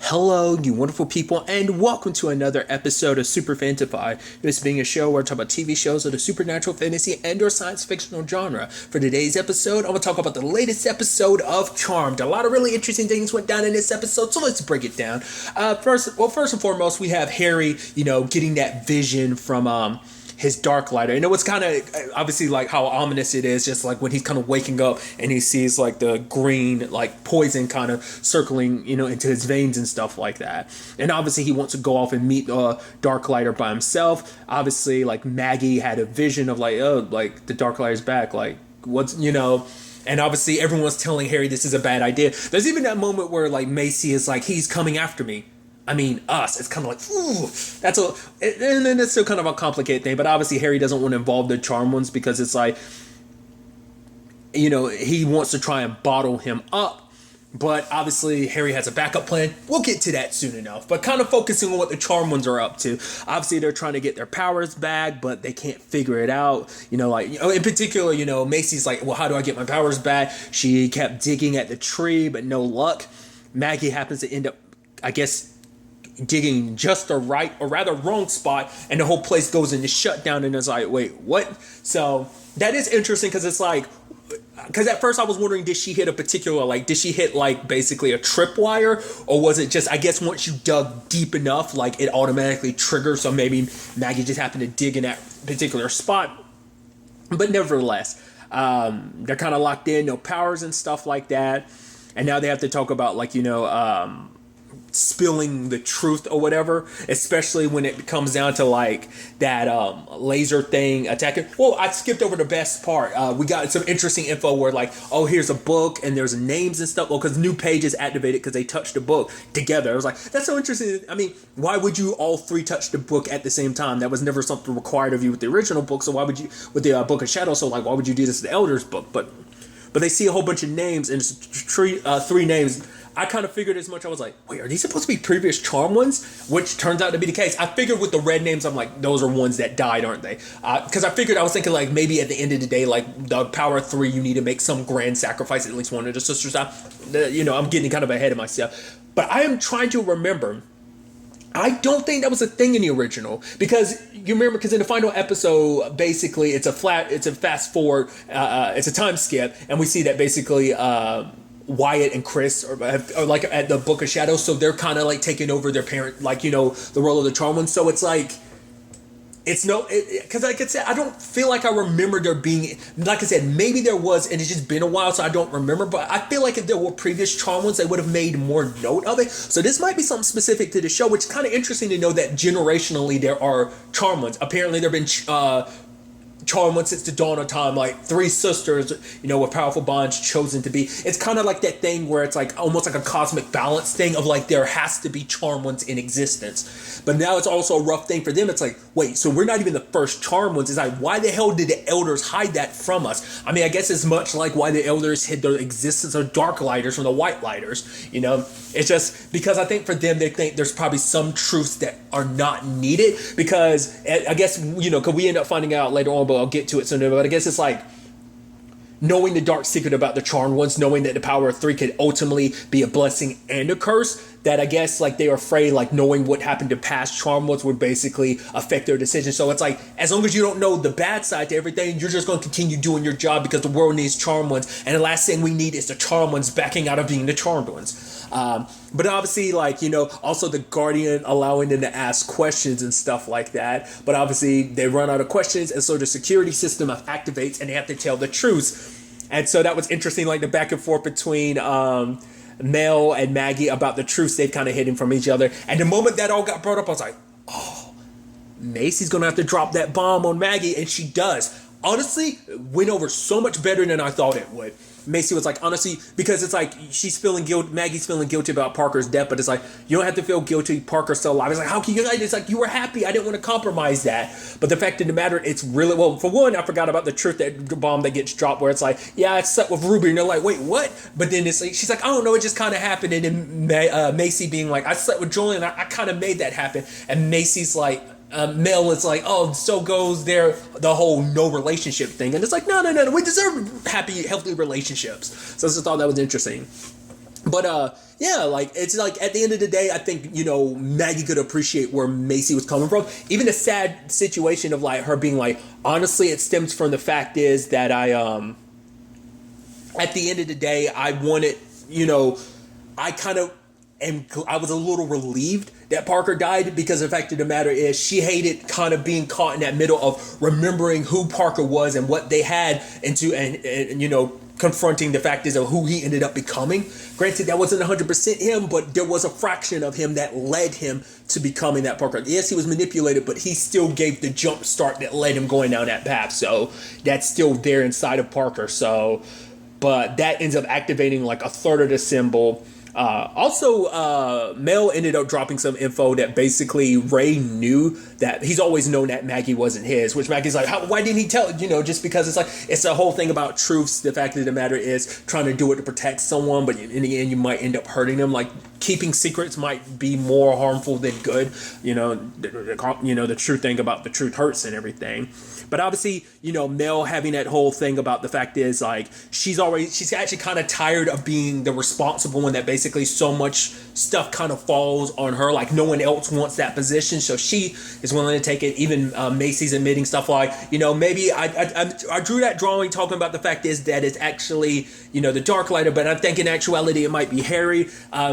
Hello, you wonderful people, and welcome to another episode of Super-Fanta-Fi. This being a show where I talk about TV shows of the supernatural, fantasy, and or science fictional genre. For today's episode, I'm going to talk about the latest episode of Charmed. A lot of really interesting things went down in this episode, so let's break it down. First and foremost, we have Harry, getting that vision from his Darklighter. And it was kind of obviously like how ominous it is, just like when he's kind of waking up and he sees like the green like poison kind of circling into his veins and stuff like that. And obviously he wants to go off and meet Darklighter by himself. Obviously like Maggie had a vision of like, oh, like the Darklighter's back, like what's and obviously everyone's telling Harry this is a bad idea. There's even that moment where like Macy is like, he's coming after me. I mean, us. It's kind of like, ooh, and then it's still kind of a complicated thing. But obviously, Harry doesn't want to involve the Charmed Ones because it's like, he wants to try and bottle him up. But obviously, Harry has a backup plan. We'll get to that soon enough. But kind of focusing on what the Charmed Ones are up to. Obviously, they're trying to get their powers back, but they can't figure it out. In particular, Macy's like, well, how do I get my powers back? She kept digging at the tree, but no luck. Maggie happens to end up, I guess, digging just the right or rather wrong spot, and the whole place goes into shutdown, and it's like, wait, what? So that is interesting because it's like, because at first I was wondering, did she hit basically a tripwire, or was it just, I guess once you dug deep enough, like it automatically triggers, so maybe Maggie just happened to dig in that particular spot. But nevertheless, they're kind of locked in, no powers and stuff like that, and now they have to talk about spilling the truth or whatever, especially when it comes down to like that laser thing attacking. Well, I skipped over the best part. We got some interesting info where like, oh, here's a book and there's names and stuff. Well, because new pages activated because they touched the book together. I was like, that's so interesting. I mean, why would you all three touch the book at the same time? That was never something required of you with the original book. So why would you with the Book of Shadows? So like, why would you do this with the Elder's book? But they see a whole bunch of names, and it's three names. I kind of figured as much. I was like, wait, are these supposed to be previous Charmed Ones? Which turns out to be the case. I figured with the red names, I'm like, those are ones that died, aren't they? Because I was thinking like maybe at the end of the day, like the power of three, you need to make some grand sacrifice, at least one of the sisters. I'm getting kind of ahead of myself. But I am trying to remember. I don't think that was a thing in the original, because you remember, because in the final episode, basically it's a fast forward, it's a time skip, and we see that basically Wyatt and Chris are like at the Book of Shadows, so they're kind of like taking over their parent, the role of the Charmed Ones. So it's like, because like I said, I don't feel like I remember there being, like I said, maybe there was, and it's just been a while, so I don't remember, but I feel like if there were previous Charmed Ones, they would have made more note of it. So this might be something specific to the show, which is kind of interesting to know that generationally there are Charmed Ones. Apparently there have been Charmed Ones since the dawn of time, like three sisters, with powerful bonds chosen to be. It's kind of like that thing where it's like almost like a cosmic balance thing of like there has to be Charmed Ones in existence. But now it's also a rough thing for them. It's like, wait, so we're not even the first Charmed Ones. It's like, why the hell did the Elders hide that from us? I mean, I guess it's much like why the Elders hid the existence of Darklighters from the White Lighters. It's just because I think for them, they think there's probably some truths that are not needed, because I guess, because we end up finding out later on, but I'll get to it soon. But I guess it's like knowing the dark secret about the Charmed Ones, knowing that the power of three could ultimately be a blessing and a curse, that I guess like they're afraid like knowing what happened to past Charmed Ones would basically affect their decision. So it's like, as long as you don't know the bad side to everything, you're just going to continue doing your job because the world needs Charmed Ones, and the last thing we need is the Charmed Ones backing out of being the Charmed Ones. But obviously, also the Guardian allowing them to ask questions and stuff like that. But obviously, they run out of questions, and so the security system activates, and they have to tell the truth. And so that was interesting, like the back and forth between Mel and Maggie about the truths they've kind of hidden from each other. And the moment that all got brought up, I was like, oh, Macy's going to have to drop that bomb on Maggie, and she does. Honestly, went over so much better than I thought it would. Macy was like, honestly, because it's like she's feeling guilty, Maggie's feeling guilty about Parker's death, but it's like, you don't have to feel guilty, Parker's still alive. It's like, how can you? It's like, you were happy, I didn't want to compromise that. But the fact of the matter, it's really, well, for one, I forgot about the truth, that the bomb that gets dropped where it's like, yeah, I slept with Ruby, and they're like, wait, what? But then it's like, she's like, I don't know, it just kind of happened. And then Macy being like, I slept with Julian, I kind of made that happen. And Macy's like, Mel is like, oh, so goes there the whole no relationship thing, and it's like, no, we deserve happy, healthy relationships. So I just thought that was interesting. But yeah, like it's like at the end of the day, I think Maggie could appreciate where Macy was coming from. Even the sad situation of like her being like, honestly, it stems from the fact is that I at the end of the day, I wanted, I kind of I was a little relieved that Parker died, because the fact of the matter is she hated kind of being caught in that middle of remembering who Parker was and what they had and confronting the fact is of who he ended up becoming. Granted, that wasn't 100% him, but there was a fraction of him that led him to becoming that Parker. Yes, he was manipulated, but he still gave the jump start that led him going down that path. So that's still there inside of Parker. So, but that ends up activating like a third of the symbol. Also, Mel ended up dropping some info that basically Ray knew that he's always known that Maggie wasn't his, which Maggie's like, why didn't he tell? Just because it's a whole thing about truths. The fact of the matter is trying to do it to protect someone, but in the end, you might end up hurting them. Like keeping secrets might be more harmful than good. The true thing about the truth hurts and everything. But obviously, Mel having that whole thing about the fact is like she's actually kind of tired of being the responsible one, that basically so much stuff kind of falls on her. Like no one else wants that position, so she is willing to take it. Even Macy's admitting stuff like, maybe I drew that drawing talking about the fact is that it's actually the Darklighter, but I think in actuality it might be Harry,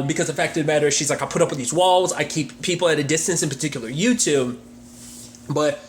because the fact of the matter is she's like, I put up with these walls, I keep people at a distance, in particular you two. But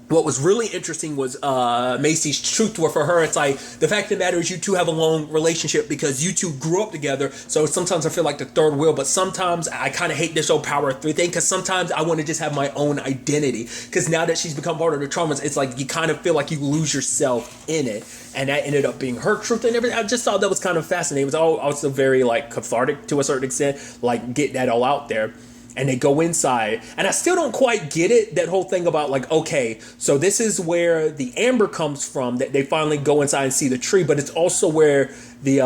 what was really interesting was Macy's truth for her. It's like the fact of the matter is you two have a long relationship because you two grew up together. So sometimes I feel like the third wheel, but sometimes I kind of hate this whole power of three thing, because sometimes I want to just have my own identity. Because now that she's become part of the traumas, it's like you kind of feel like you lose yourself in it. And that ended up being her truth and everything. I just thought that was kind of fascinating. It was also very like cathartic to a certain extent, like get that all out there. And they go inside, and I still don't quite get it, that whole thing about like, okay, so this is where the amber comes from, that they finally go inside and see the tree, but it's also where the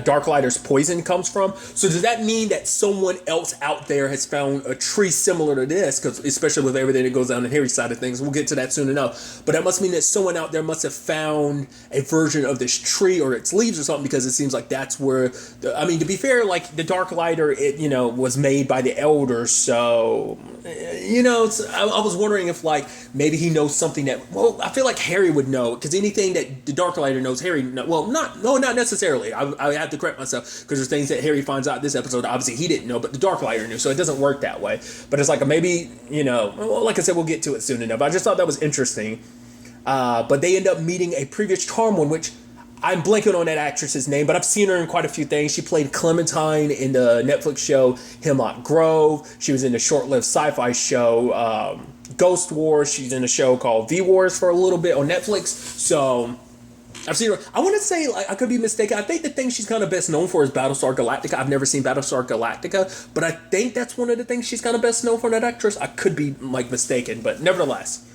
Darklighter's poison comes from. So does that mean that someone else out there has found a tree similar to this? Because especially with everything that goes down the Harry side of things, we'll get to that soon enough. But that must mean that someone out there must have found a version of this tree or its leaves or something, because it seems like that's where, to be fair, like the Darklighter, it was made by the elders. So, I was wondering if like maybe he knows something that, I feel like Harry would know, because anything that the Darklighter knows, Harry, not necessarily. I have to correct myself, because there's things that Harry finds out this episode obviously he didn't know, but the Darklighter knew, so it doesn't work that way. But it's like maybe, like I said, we'll get to it soon enough. I just thought that was interesting. But they end up meeting a previous charm one, which I'm blanking on that actress's name, but I've seen her in quite a few things. She played Clementine in the Netflix show Hemlock Grove. She was in the short-lived sci-fi show Ghost Wars. She's in a show called V Wars for a little bit on Netflix. So I've seen her. I want to say, like, I could be mistaken. I think the thing she's kind of best known for is Battlestar Galactica. I've never seen Battlestar Galactica, but I think that's one of the things she's kind of best known for, that actress. I could be mistaken, but nevertheless,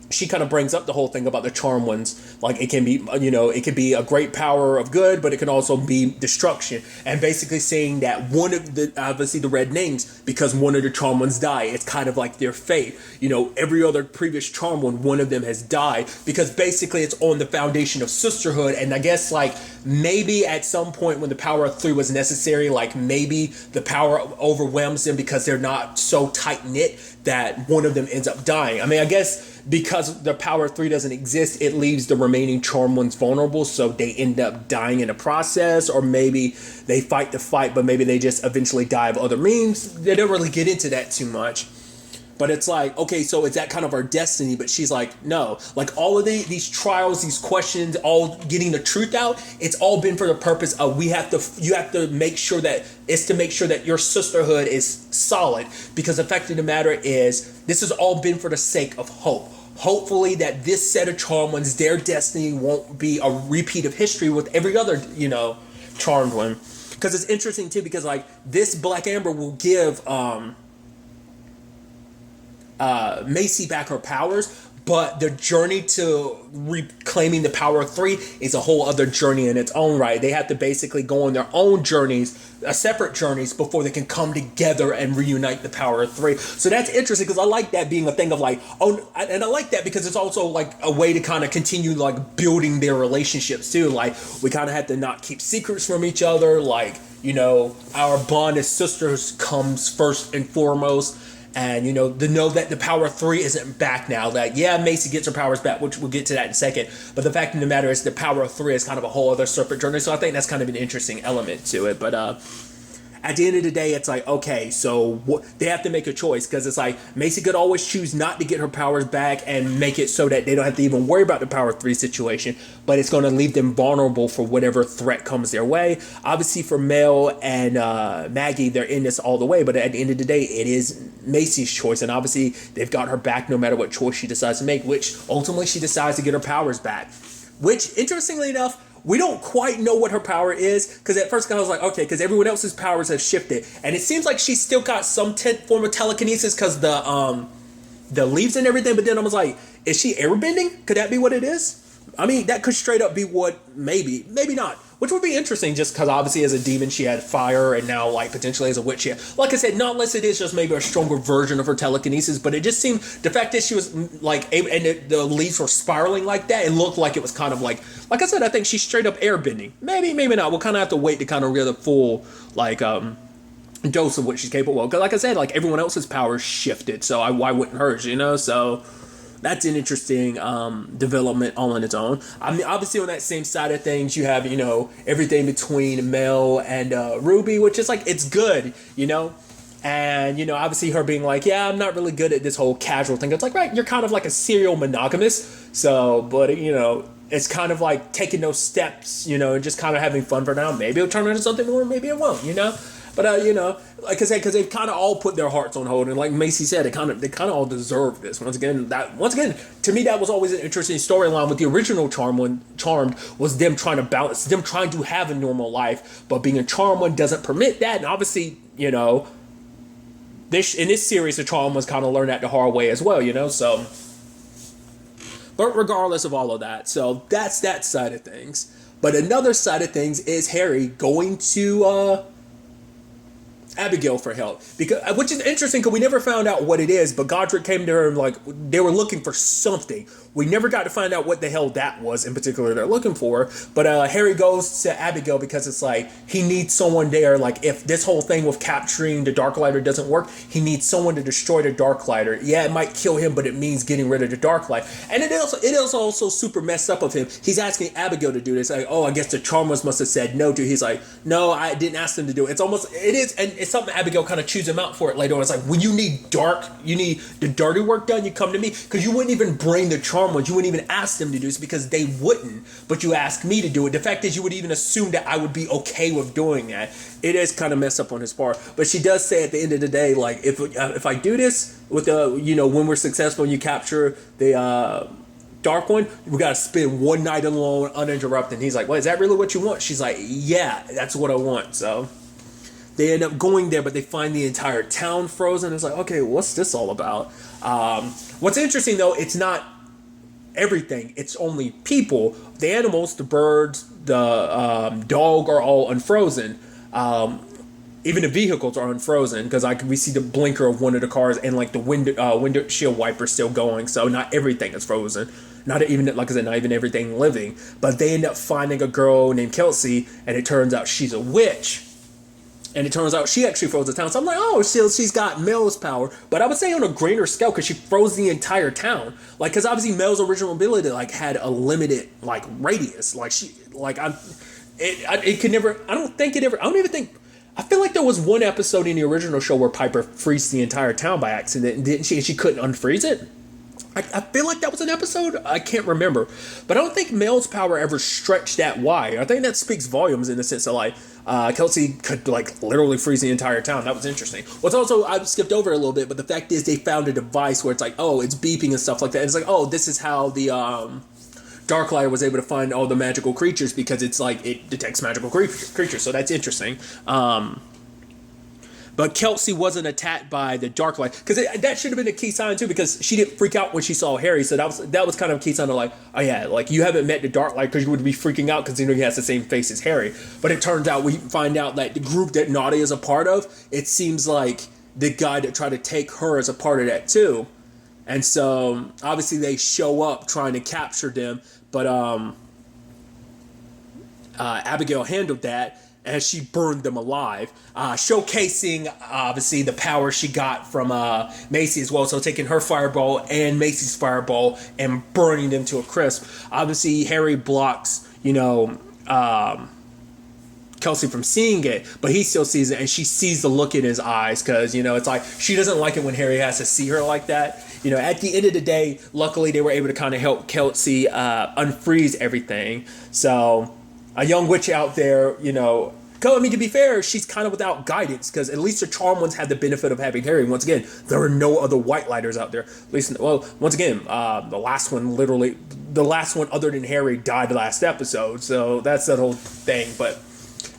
she kind of brings up the whole thing about the charm ones. Like it can be, it can be a great power of good, but it can also be destruction. And basically saying that one of the, obviously the red names, because one of the charm ones die, it's kind of like their fate. Every other previous charm one of them has died, because basically it's on the foundation of sisterhood. And I guess like maybe at some point when the power of three was necessary, like maybe the power overwhelms them because they're not so tight knit that one of them ends up dying. I guess because the power of three doesn't exist, it leaves the remaining charm ones vulnerable, so they end up dying in the process, or maybe they fight the fight, but maybe they just eventually die of other means. They don't really get into that too much. But it's like, okay, so is that kind of our destiny? But she's like, no. Like all of these trials, these questions, all getting the truth out, it's all been for the purpose of you have to make sure that your sisterhood is solid. Because the fact of the matter is, this has all been for the sake of hope. Hopefully that this set of charmed ones, their destiny won't be a repeat of history with every other, charmed one. Because it's interesting too, because like this Black Amber will give Macy back her powers, but the journey to reclaiming the power of three is a whole other journey in its own right. They have to basically go on their own journeys, separate journeys, before they can come together and reunite the power of three. So that's interesting, because I like that being a thing of like, and I like that because it's also like a way to kind of continue like building their relationships too. Like, we kind of have to not keep secrets from each other. Like, you know, our bond as sisters comes first and foremost. And, you know, to know that the power of three isn't back now. That, yeah, Macy gets her powers back, which we'll get to that in a second. But the fact of the matter is the power of three is kind of a whole other separate journey. So I think that's kind of an interesting element to it. But at the end of the day, it's like, okay, so they have to make a choice, because it's like Macy could always choose not to get her powers back and make it so that they don't have to even worry about the power 3 situation, but it's going to leave them vulnerable for whatever threat comes their way. Obviously for Mel and Maggie, they're in this all the way, but at the end of the day, it is Macy's choice, and obviously they've got her back no matter what choice she decides to make, which ultimately she decides to get her powers back, which, interestingly enough, we don't quite know what her power is, because at first I was like, okay, because everyone else's powers have shifted, and it seems like she's still got some form of telekinesis because the leaves and everything. But then I was like, is she airbending? Could that be what it is? I mean, that could straight up be what, maybe not. Which would be interesting, just because obviously as a demon she had fire, and now like potentially as a witch, like I said, not unless it is just maybe a stronger version of her telekinesis. But it just seemed, the fact that she was like, and the leaves were spiraling like that, it looked like it was kind of like I said, I think she's straight up airbending. Maybe not. We'll kind of have to wait to kind of get the full like dose of what she's capable of. Because like I said, like everyone else's powers shifted, so why wouldn't hers? You know, so. That's an interesting development all on its own. I mean, obviously on that same side of things, you have, you know, everything between Mel and Ruby, which is like, it's good, you know? And, you know, obviously her being like, yeah, I'm not really good at this whole casual thing. It's like, right, you're kind of like a serial monogamous. So, but, you know, it's kind of like taking those steps, you know, and just kind of having fun for now. Maybe it'll turn into something more, maybe it won't, you know? But, you know, like I said, because they've kind of all put their hearts on hold. And like Macy said, they kind of all deserve this. Once again, to me, that was always an interesting storyline with the original Charmed was them trying to balance, them trying to have a normal life. But being a Charmed one doesn't permit that. And obviously, you know, in this series, the Charmed ones kind of learned that the hard way as well, you know? So, but regardless of all of that, so that's that side of things. But another side of things is Harry going to Abigail for help, which is interesting because we never found out what it is, but Godric came to her and like they were looking for something. We never got to find out what the hell that was in particular they're looking for. But Harry goes to Abigail because it's like he needs someone there. Like if this whole thing with capturing the Darklighter doesn't work, he needs someone to destroy the Darklighter. Yeah, it might kill him, but it means getting rid of the Darklight. And it is also super messed up of him. He's asking Abigail to do this. Like, oh, I guess the Charmers must have said no to. He's like, no, I didn't ask them to do it. It is, and it's something Abigail kind of chews him out for it later on. It's like, when you need the dirty work done, you come to me, because you wouldn't even bring the Charm ones. You wouldn't even ask them to do this because they wouldn't, but you ask me to do it. The fact is, you would even assume that I would be okay with doing that. It is kind of messed up on his part, but she does say at the end of the day, like, if I do this with when we're successful and you capture the Dark One, we got to spend one night alone uninterrupted. And he's like, well, is that really what you want? She's like, yeah, that's what I want. So they end up going there, but they find the entire town frozen. It's like, okay, what's this all about? What's interesting, though, it's not everything. It's only people. The animals, the birds, the dog are all unfrozen. Even the vehicles are unfrozen because we see the blinker of one of the cars and like the windshield wiper still going. So not everything is frozen. Not even, like I said, not even everything living. But they end up finding a girl named Kelsey, and it turns out she's a witch. And it turns out she actually froze the town. So I'm like, oh, she's got Mel's power. But I would say on a greater scale because she froze the entire town. Like, because obviously Mel's original ability like had a limited like radius. Like it could never. I don't even think. I feel like there was one episode in the original show where Piper freezed the entire town by accident, didn't she? And she couldn't unfreeze it. I feel like that was an episode. I can't remember. But I don't think Mel's power ever stretched that wide. I think that speaks volumes in the sense that, like, Kelsey could, like, literally freeze the entire town. That was interesting. What's also, I skipped over it a little bit, but the fact is they found a device where it's like, oh, it's beeping and stuff like that. And it's like, oh, this is how the Darklighter was able to find all the magical creatures, because it's like, it detects magical creatures. So that's interesting. But Kelsey wasn't attacked by the Darklight, because that should have been a key sign too, because she didn't freak out when she saw Harry. So that was kind of a key sign of like, oh yeah, like you haven't met the Darklight because you would be freaking out because you know he has the same face as Harry. But it turns out we find out that the group that Nadia is a part of, it seems like the guy that tried to take her is a part of that too. And so obviously they show up trying to capture them, but Abigail handled that, and she burned them alive, showcasing obviously the power she got from Macy as well. So taking her fireball and Macy's fireball and burning them to a crisp. Obviously Harry blocks, Kelsey from seeing it, but he still sees it, and she sees the look in his eyes, because it's like she doesn't like it when Harry has to see her like that. At the end of the day, luckily they were able to kind of help Kelsey unfreeze everything. So a young witch out there, to be fair, she's kind of without guidance, because at least the Charmed Ones had the benefit of having Harry. Once again, there were no other White Lighters out there. At least, once again, the last one other than Harry died last episode, so that's that whole thing. But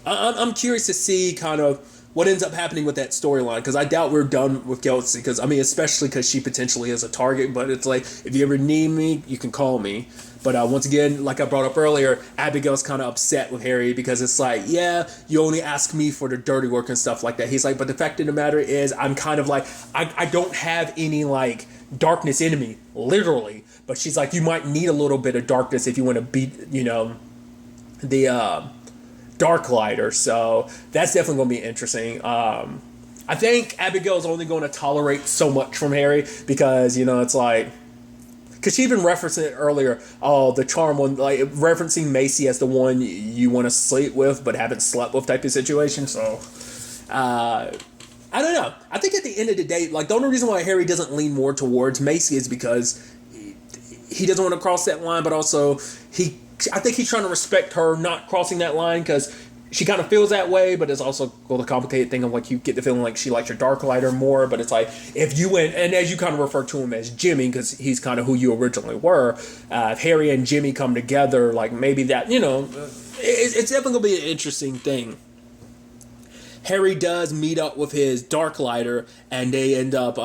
I'm curious to see kind of what ends up happening with that storyline, because I doubt we're done with Kelsey, because especially because she potentially is a target. But it's like, if you ever need me, you can call me. But once again, like I brought up earlier, Abigail's kind of upset with Harry, because it's like, yeah, you only ask me for the dirty work and stuff like that. He's like, but the fact of the matter is, I'm kind of like, I don't have any like darkness in me, literally. But she's like, you might need a little bit of darkness if you want to beat, the Darklighter. So that's definitely going to be interesting. I think Abigail's only going to tolerate so much from Harry, because, it's like, because she even referenced it earlier, the Charmed One, like referencing Macy as the one you want to sleep with but haven't slept with type of situation. So, I don't know. I think at the end of the day, like the only reason why Harry doesn't lean more towards Macy is because he doesn't want to cross that line, but also I think he's trying to respect her not crossing that line, because she kind of feels that way, but it's also a complicated thing of like, you get the feeling like she likes your Darklighter more. But it's like, if you went, and as you kind of refer to him as Jimmy, because he's kind of who you originally were, if Harry and Jimmy come together, like maybe that, it's definitely going to be an interesting thing. Harry does meet up with his Darklighter, and they end up,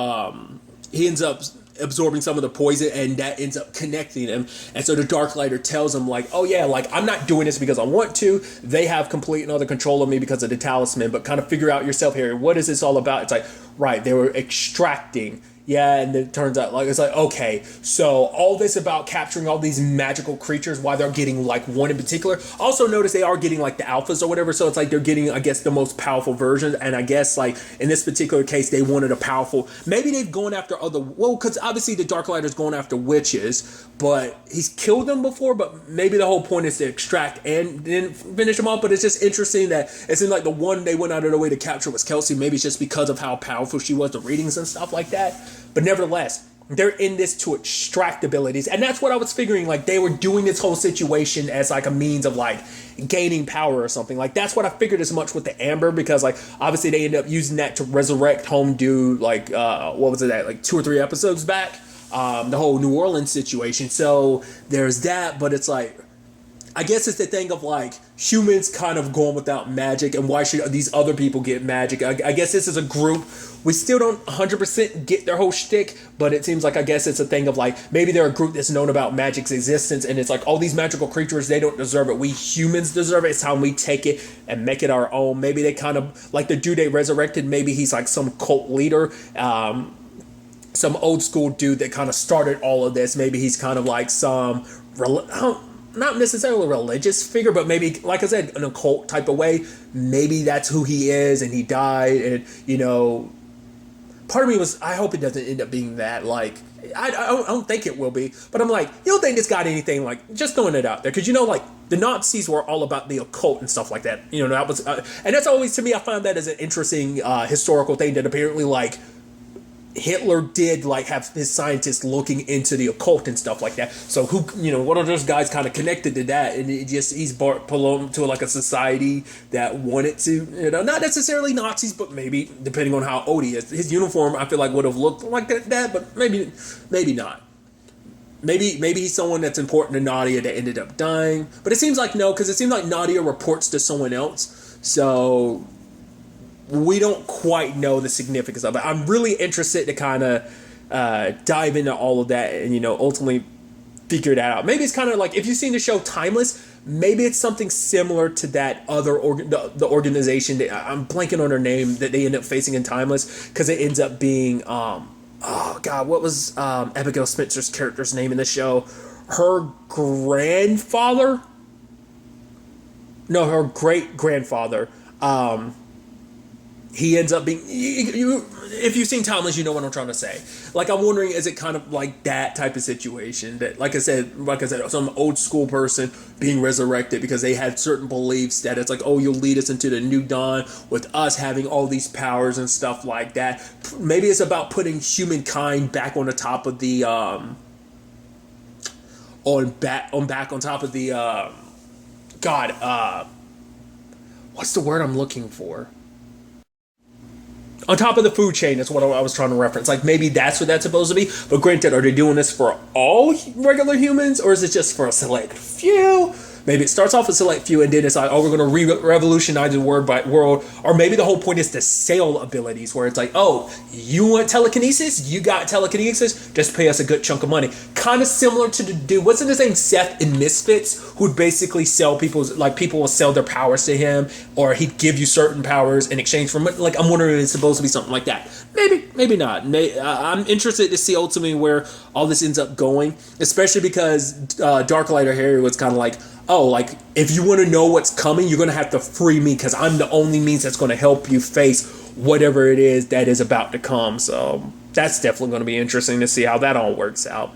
he ends up absorbing some of the poison, and that ends up connecting him. And so the Darklighter tells him like, oh yeah, like I'm not doing this because I want to. They have complete and utter control of me because of the talisman, but kind of figure out yourself, Harry. What is this all about? It's like, right, they were extracting. Yeah, and then it turns out, like, it's like, okay, so all this about capturing all these magical creatures, why they're getting, like, one in particular. Also notice they are getting, like, the alphas or whatever, so it's like they're getting, I guess, the most powerful versions, and I guess, like, in this particular case, they wanted a powerful, maybe they've gone after other, well, because obviously the Darklighter's going after witches, but he's killed them before, but maybe the whole point is to extract and then finish them off. But it's just interesting that it seems like the one they went out of their way to capture was Kelsey. Maybe it's just because of how powerful she was, the readings and stuff like that. But nevertheless, they're in this to extract abilities. And that's what I was figuring. Like, they were doing this whole situation as, like, a means of, like, gaining power or something. Like, that's what I figured as much with the Amber. Because, like, obviously they ended up using that to resurrect Home Dude, like, what was it, like 2 or 3 episodes back? The whole New Orleans situation. So, there's that. But it's like, I guess it's the thing of, like, humans kind of going without magic, and why should these other people get magic? I guess this is a group. We still don't 100% get their whole shtick, but it seems like, I guess it's a thing of, like, maybe they're a group that's known about magic's existence, and it's like, all these magical creatures, they don't deserve it. We humans deserve it. It's time we take it and make it our own. Maybe they kind of, like the dude they resurrected, maybe he's like some cult leader, some old school dude that kind of started all of this. Maybe he's kind of like some, not necessarily a religious figure, but maybe, like I said, in a cult type of way. Maybe that's who he is, and he died, and, you know, part of me was, I hope it doesn't end up being that. Like, I don't think it will be, but I'm like, you don't think this got anything, like, just throwing it out there, because, you know, like, the Nazis were all about the occult and stuff like that, you know, that was, and that's always, to me, I find that as an interesting historical thing, that apparently, like, Hitler did, like, have his scientists looking into the occult and stuff like that. So who, you know, one of those guys kind of connected to that, and it just, he's belonged to, like, a society that wanted to, you know, not necessarily Nazis, but maybe, depending on how old he is. His uniform, I feel like, would have looked like that, but maybe not. Maybe he's someone that's important to Nadia that ended up dying. But it seems like no, because it seems like Nadia reports to someone else. So we don't quite know the significance of it. I'm really interested to kind of dive into all of that and, ultimately figure that out. Maybe it's kind of like, if you've seen the show Timeless, maybe it's something similar to that other the organization that I'm blanking on her name that they end up facing in Timeless, because it ends up being oh god, what was Abigail Spencer's character's name in the show? Her grandfather? No, her great grandfather. He ends up being if you've seen Timeless, you know what I'm trying to say. Like, I'm wondering, is it kind of like that type of situation that, like I said, some old school person being resurrected because they had certain beliefs that it's like, oh, you'll lead us into the new dawn with us having all these powers and stuff like that. Maybe it's about putting humankind back on the top of the on top of the what's the word I'm looking for? On top of the food chain is what I was trying to reference. Like, maybe that's what that's supposed to be. But granted, are they doing this for all regular humans, or is it just for a select few? Maybe it starts off with a select few, and then it's like, oh, we're going to revolutionize the world. Or maybe the whole point is to sell abilities, where it's like, oh, you want telekinesis? You got telekinesis? Just pay us a good chunk of money. Kind of similar to the dude, what's his name, Seth in Misfits, who'd basically sell people's, like, people will sell their powers to him, or he'd give you certain powers in exchange for money. Like, I'm wondering if it's supposed to be something like that. Maybe not. I'm interested to see ultimately where all this ends up going, especially because Darklighter Harry was kind of like, oh, like, if you want to know what's coming, you're going to have to free me, because I'm the only means that's going to help you face whatever it is that is about to come. So that's definitely going to be interesting to see how that all works out.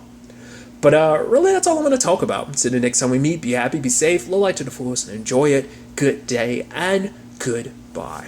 But really, that's all I'm going to talk about. So the next time we meet, be happy, be safe, live life to the fullest, and enjoy it. Good day, and goodbye.